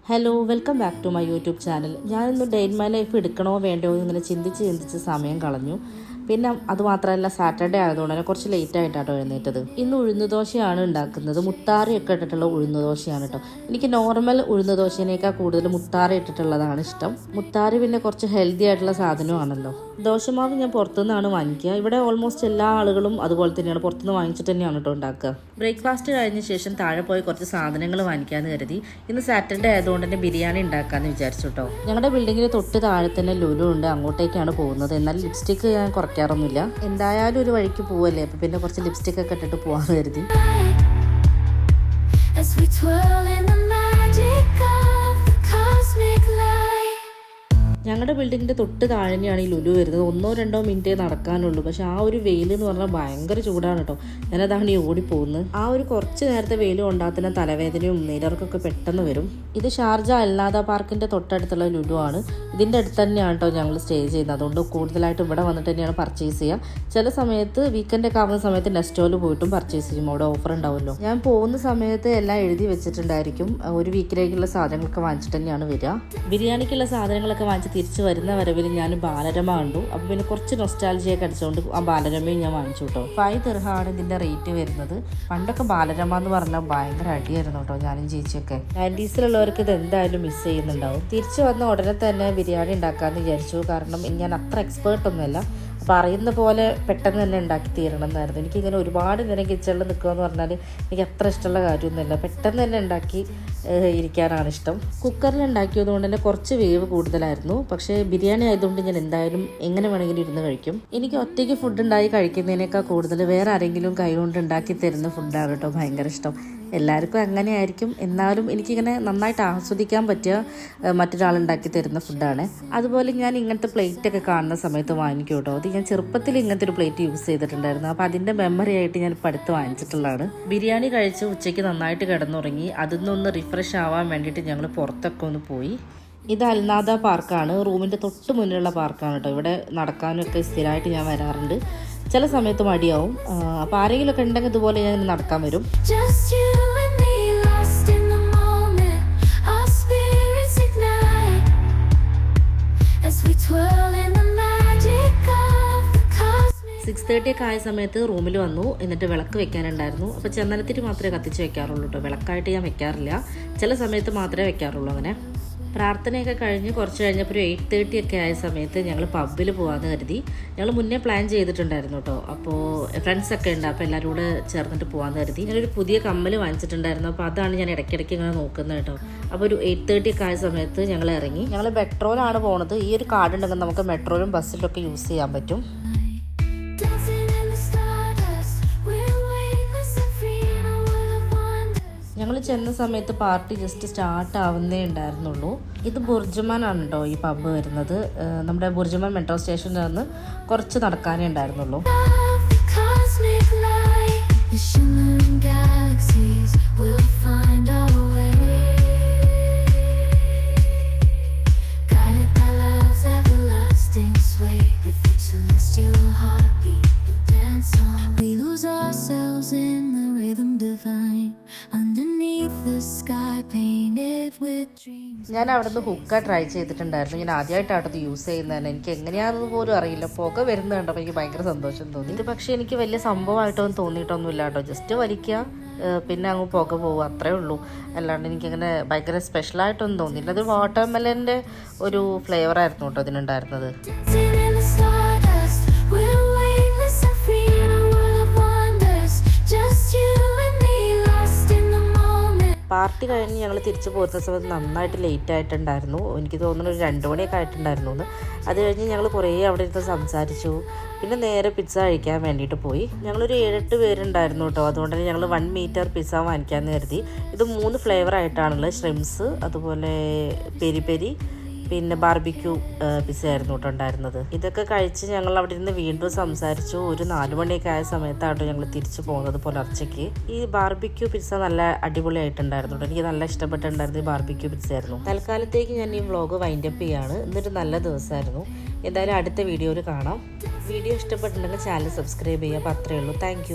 Hello welcome back to my YouTube channel. ഞാനിന്ന് day in my life എടുക്കണോ വേണ്ടോ ഇങ്ങനെ ചിന്തിച്ച് സമയം കളഞ്ഞു. പിന്നെ അതുമാത്രമല്ല, സാറ്റർഡേ ആയതുകൊണ്ട് തന്നെ കുറച്ച് ലേറ്റ് ആയിട്ടാട്ടോ എഴുന്നേറ്റത്. ഇന്ന് ഉഴുന്നുദോശയാണ് ഉണ്ടാക്കുന്നത്. മുത്താറിയൊക്കെ ഇട്ടിട്ടുള്ള ഉഴുന്നുദോശയാണ് കേട്ടോ. എനിക്ക് നോർമൽ ഉഴുന്നുദോശേനേക്കാൾ കൂടുതൽ മുത്താറി ഇട്ടിട്ടുള്ളതാണ് ഇഷ്ടം. മുത്താറി പിന്നെ കുറച്ച് ഹെൽത്തി ആയിട്ടുള്ള സാധനമാണല്ലോ. ദോശമാവ് ഞാൻ പുറത്തുനിന്നാണ് വാങ്ങിക്കുക. ഇവിടെ ഓൾമോസ്റ്റ് എല്ലാ ആളുകളും അതുപോലെ തന്നെയാണ്, പുറത്തുനിന്ന് വാങ്ങിച്ചിട്ട് തന്നെയാണ് കേട്ടോ ഉണ്ടാക്കുക. ബ്രേക്ക്ഫാസ്റ്റ് കഴിഞ്ഞ ശേഷം താഴെ പോയി കുറച്ച് സാധനങ്ങൾ വാങ്ങിക്കാമെന്ന് കരുതി. ഇന്ന് സാറ്റർഡേ ആയതുകൊണ്ട് തന്നെ ബിരിയാണി ഉണ്ടാക്കാമെന്ന് വിചാരിച്ചു കേട്ടോ. ഞങ്ങളുടെ ബിൽഡിങ്ങിന് തൊട്ട് താഴെ തന്നെ ലുലു ഉണ്ട്, അങ്ങോട്ടേക്കാണ് പോകുന്നത്. എന്നാൽ ലിപ്സ്റ്റിക്ക് ഞാൻ കുറയ്ക്കാറൊന്നുമില്ല. എന്തായാലും ഒരു വഴിക്ക് പോവല്ലേ, അപ്പം പിന്നെ കുറച്ച് ലിപ്സ്റ്റിക് ഒക്കെ ഇട്ടിട്ട് പോകാമെന്ന് കരുതി. ഞങ്ങളുടെ ബിൽഡിങ്ങിൻ്റെ തൊട്ട് താഴെയാണ് ഈ ലുലു വരുന്നത്. 1-2 മിനിറ്റേ നടക്കാനുള്ളൂ. പക്ഷെ ആ ഒരു വെയിൽ എന്ന് പറഞ്ഞാൽ ഭയങ്കര ചൂടാണ് കേട്ടോ. ഞാനതാണ് ഈ ഓടിപ്പോകുന്നത്. ആ ഒരു കുറച്ച് നേരത്തെ വെയിൽ കൊണ്ടാൽ തന്നെ തലവേദനയും നീരിറക്കൊക്കെ പെട്ടെന്ന് വരും. ഇത് ഷാർജ അൽനാദ പാർക്കിൻ്റെ തൊട്ടടുത്തുള്ള ലുലു ആണ്. ഇതിൻ്റെ അടുത്ത് തന്നെയാണ് കേട്ടോ ഞങ്ങൾ സ്റ്റേ ചെയ്യുന്നത്. അതുകൊണ്ട് കൂടുതലായിട്ട് ഇവിടെ വന്നിട്ട് തന്നെയാണ് പർച്ചേസ് ചെയ്യുക. ചില സമയത്ത് വീക്കെൻഡൊക്കെ ആവുന്ന സമയത്ത് നെസ്റ്റോയിൽ പോയിട്ടും പർച്ചേസ് ചെയ്യും. അവിടെ ഓഫർ ഉണ്ടാവുമല്ലോ. ഞാൻ പോകുന്ന സമയത്ത് എല്ലാം എഴുതി വെച്ചിട്ടുണ്ടായിരിക്കും. ഒരു വീക്കിലേക്കുള്ള സാധനങ്ങളൊക്കെ വാങ്ങിച്ചിട്ട് തന്നെയാണ് വരിക. ബിരിയാണിക്കുള്ള സാധനങ്ങളൊക്കെ വാങ്ങിച്ച് തിരിച്ച് വരുന്ന വരവിൽ ഞാൻ ബാലരമ കണ്ടു. അപ്പോൾ പിന്നെ കുറച്ച് നൊസ്റ്റാൾജിയൊക്കെ അടിച്ചുകൊണ്ട് ആ ബാലരമയും ഞാൻ വാങ്ങിച്ചു കേട്ടോ. 5 ദിർഹമാണ് ഇതിൻ്റെ റേറ്റ് വരുന്നത്. പണ്ടൊക്കെ ബാലരമ എന്ന് പറഞ്ഞാൽ ഭയങ്കര അടിയായിരുന്നു കേട്ടോ, ഞാനും ചേച്ചിയൊക്കെ. 90s ഇത് എന്തായാലും മിസ് ചെയ്യുന്നുണ്ടാവും. തിരിച്ചു വന്ന ഉടനെ തന്നെ ബിരിയാണി ഉണ്ടാക്കാമെന്ന് വിചാരിച്ചു. കാരണം ഞാൻ അത്ര എക്സ്പേർട്ടൊന്നുമല്ല. അപ്പോൾ അറിയുന്ന പോലെ പെട്ടെന്ന് തന്നെ ഉണ്ടാക്കി തീരണം എന്നായിരുന്നു. എനിക്കിങ്ങനെ ഒരുപാട് നേരം കിച്ചണിൽ നിൽക്കുക എന്ന് പറഞ്ഞാൽ എനിക്ക് അത്ര ഇഷ്ടമുള്ള കാര്യമൊന്നുമില്ല. പെട്ടെന്ന് തന്നെ ഉണ്ടാക്കി ഇരിക്കാനാണ് ഇഷ്ടം. കുക്കറിൽ ഉണ്ടാക്കിയതുകൊണ്ട് തന്നെ കുറച്ച് വേവ് കൂടുതലായിരുന്നു. പക്ഷേ ബിരിയാണി ആയതുകൊണ്ട് ഞാൻ എന്തായാലും എങ്ങനെ വേണമെങ്കിലും ഇരുന്ന് കഴിക്കും. എനിക്ക് ഒറ്റയ്ക്ക് ഫുഡ് ഉണ്ടാക്കി കഴിക്കുന്നതിനേക്കാൾ കൂടുതൽ വേറെ ആരെങ്കിലും കൈകൊണ്ട് ഉണ്ടാക്കി തരുന്ന ഫുഡാണ് കേട്ടോ ഭയങ്കര ഇഷ്ടം. എല്ലാവർക്കും അങ്ങനെ ആയിരിക്കും. എന്നാലും എനിക്കിങ്ങനെ നന്നായിട്ട് ആസ്വദിക്കാൻ പറ്റിയ മറ്റൊരാളുണ്ടാക്കി തരുന്ന ഫുഡാണ്. അതുപോലെ ഞാൻ ഇങ്ങനത്തെ പ്ലേറ്റൊക്കെ കാണുന്ന സമയത്ത് വാങ്ങിക്കും കേട്ടോ. അത് ഞാൻ ചെറുപ്പത്തിൽ ഇങ്ങനത്തെ ഒരു പ്ലേറ്റ് യൂസ് ചെയ്തിട്ടുണ്ടായിരുന്നു. അപ്പോൾ അതിൻ്റെ മെമ്മറി ആയിട്ട് ഞാൻ ഇപ്പോൾ അടുത്ത് വാങ്ങിച്ചിട്ടുള്ളതാണ്. ബിരിയാണി കഴിച്ച് ഉച്ചയ്ക്ക് നന്നായിട്ട് കിടന്നുറങ്ങി. അതിൽ നിന്നൊന്ന് റിഫ്രഷ് ആവാൻ വേണ്ടിയിട്ട് ഞങ്ങൾ പുറത്തൊക്കെ ഒന്ന് പോയി. ഇത് അൽനാദ പാർക്കാണ്. റൂമിൻ്റെ തൊട്ട് മുന്നിലുള്ള പാർക്കാണ് കേട്ടോ. ഇവിടെ നടക്കാനൊക്കെ സ്ഥിരമായിട്ട് ഞാൻ വരാറുണ്ട്. ചില സമയത്ത് മടിയാവും. അപ്പോൾ ആരെങ്കിലുമൊക്കെ ഉണ്ടെങ്കിൽ ഇതുപോലെ ഞാൻ നടക്കാൻ വരും. സിക്സ് 30 ഒക്കെ ആയ സമയത്ത് റൂമിൽ വന്നു. എന്നിട്ട് വിളക്ക് വെക്കാനുണ്ടായിരുന്നു. അപ്പോൾ ചന്ദനത്തിരി മാത്രമേ കത്തിച്ച് വെക്കാറുള്ളൂ കേട്ടോ. വിളക്കായിട്ട് ഞാൻ വെക്കാറില്ല. ചില സമയത്ത് മാത്രമേ വെക്കാറുള്ളൂ. അങ്ങനെ പ്രാർത്ഥനയൊക്കെ കഴിഞ്ഞ് കുറച്ച് കഴിഞ്ഞപ്പോൾ ഒരു 8:30 ഒക്കെ ആയ സമയത്ത് ഞങ്ങൾ പബ്ബിൽ പോകാമെന്ന് കരുതി. ഞങ്ങൾ മുന്നേ പ്ലാൻ ചെയ്തിട്ടുണ്ടായിരുന്നു കേട്ടോ. അപ്പോൾ ഫ്രണ്ട്സൊക്കെ ഉണ്ട്. അപ്പോൾ എല്ലാവരും കൂടെ ചേർന്നിട്ട് പോകാമെന്ന് കരുതി. ഞാനൊരു പുതിയ കമ്മൽ വാങ്ങിച്ചിട്ടുണ്ടായിരുന്നു. അപ്പോൾ അതാണ് ഞാൻ ഇടയ്ക്കിടയ്ക്ക് ഇങ്ങനെ നോക്കുന്നത് കേട്ടോ. അപ്പോൾ ഒരു 8:30 ഒക്കെ ആയ സമയത്ത് ഞങ്ങൾ ഇറങ്ങി. ഞങ്ങൾ മെട്രോയിലാണ് പോകുന്നത്. ഈ ഒരു കാർഡ് ഉണ്ടെങ്കിൽ നമുക്ക് മെട്രോയിലും ബസ്സിലൊക്കെ യൂസ് ചെയ്യാൻ പറ്റും. ഞങ്ങൾ ചെന്ന സമയത്ത് പാർട്ടി ജസ്റ്റ് സ്റ്റാർട്ട് ആവുന്നേ ഉണ്ടായിരുന്നുള്ളൂ. ഇത് ബുർജുമാനാണ് കേട്ടോ ഈ പബ്ബ് വരുന്നത്. നമ്മുടെ ബുർജുമാൻ മെട്രോ സ്റ്റേഷനിൽ നിന്ന് കുറച്ച് നടക്കാനേ ഉണ്ടായിരുന്നുള്ളൂ. ഞാൻ അവിടുന്ന് ഹുക്ക ട്രൈ ചെയ്തിട്ടുണ്ടായിരുന്നു. ഞാൻ ആദ്യമായിട്ടാണ് യൂസ് ചെയ്യുന്നത്. എനിക്ക് എങ്ങനെയാണെന്ന് പോലും അറിയില്ല. പുക വരുന്നത് കണ്ടപ്പോൾ എനിക്ക് ഭയങ്കര സന്തോഷം തോന്നി. ഇത് പക്ഷേ എനിക്ക് വലിയ സംഭവമായിട്ടൊന്നും തോന്നിയിട്ടൊന്നുമില്ല കേട്ടോ. ജസ്റ്റ് വലിക്കുക, പിന്നെ അങ്ങ് പുക പോകുക, അത്രേ ഉള്ളൂ. അല്ലാണ്ട് എനിക്കങ്ങനെ ഭയങ്കര സ്പെഷ്യലായിട്ടൊന്നും തോന്നിയില്ല. അത് വാട്ടർമെലൻ്റെ ഒരു ഫ്ലേവറായിരുന്നു കേട്ടോ ഇതിനുണ്ടായിരുന്നത്. പാർട്ടി കഴിഞ്ഞ് ഞങ്ങൾ തിരിച്ചു പോകുന്ന സമയത്ത് നന്നായിട്ട് ലേറ്റ് ആയിട്ടുണ്ടായിരുന്നു. എനിക്ക് തോന്നുന്നു ഒരു 2 മണിയൊക്കെ ആയിട്ടുണ്ടായിരുന്നു എന്ന്. അത് കഴിഞ്ഞ് ഞങ്ങൾ കുറേ അവിടെ ഇരുന്ന് സംസാരിച്ചു. പിന്നെ നേരെ പിസ്സ കഴിക്കാൻ വേണ്ടിയിട്ട് പോയി. ഞങ്ങളൊരു 7-8 പേരുണ്ടായിരുന്നു കേട്ടോ. അതുകൊണ്ട് തന്നെ ഞങ്ങൾ 1 മീറ്റർ പിസ്സ വാങ്ങിക്കാമെന്ന് കരുതി. ഇത് 3 ഫ്ലേവർ ആയിട്ടാണുള്ളത്. ഷ്രിംസ്, അതുപോലെ പെരി പെരി, പിന്നെ ബാർബിക്യൂ പിസ്സ ആയിരുന്നു കേട്ടോ ഉണ്ടായിരുന്നത്. ഇതൊക്കെ കഴിച്ച് ഞങ്ങൾ അവിടെ നിന്ന് വീണ്ടും സംസാരിച്ചു. ഒരു 4 മണിയൊക്കെ ആയ സമയത്താട്ടോ ഞങ്ങൾ തിരിച്ചു പോകുന്നത് പുലർച്ചയ്ക്ക്. ഈ ബാർബിക്യൂ പിസ്സ നല്ല അടിപൊളിയായിട്ടുണ്ടായിരുന്നു കേട്ടോ. എനിക്ക് നല്ല ഇഷ്ടപ്പെട്ടിട്ടുണ്ടായിരുന്നു ഈ ബാർബിക്യൂ പിസ്സ ആയിരുന്നു. തൽക്കാലത്തേക്ക് ഞാൻ ഈ വ്ളോഗ് വൈൻഡപ്പ് ചെയ്യാണ്. ഇന്നൊരു നല്ല ദിവസമായിരുന്നു. എന്തായാലും അടുത്ത വീഡിയോയിൽ കാണാം. വീഡിയോ ഇഷ്ടപ്പെട്ടിട്ടുണ്ടെങ്കിൽ ചാനൽ സബ്സ്ക്രൈബ് ചെയ്യുക. അപ്പോൾ അത്രയേ ഉള്ളൂ. താങ്ക്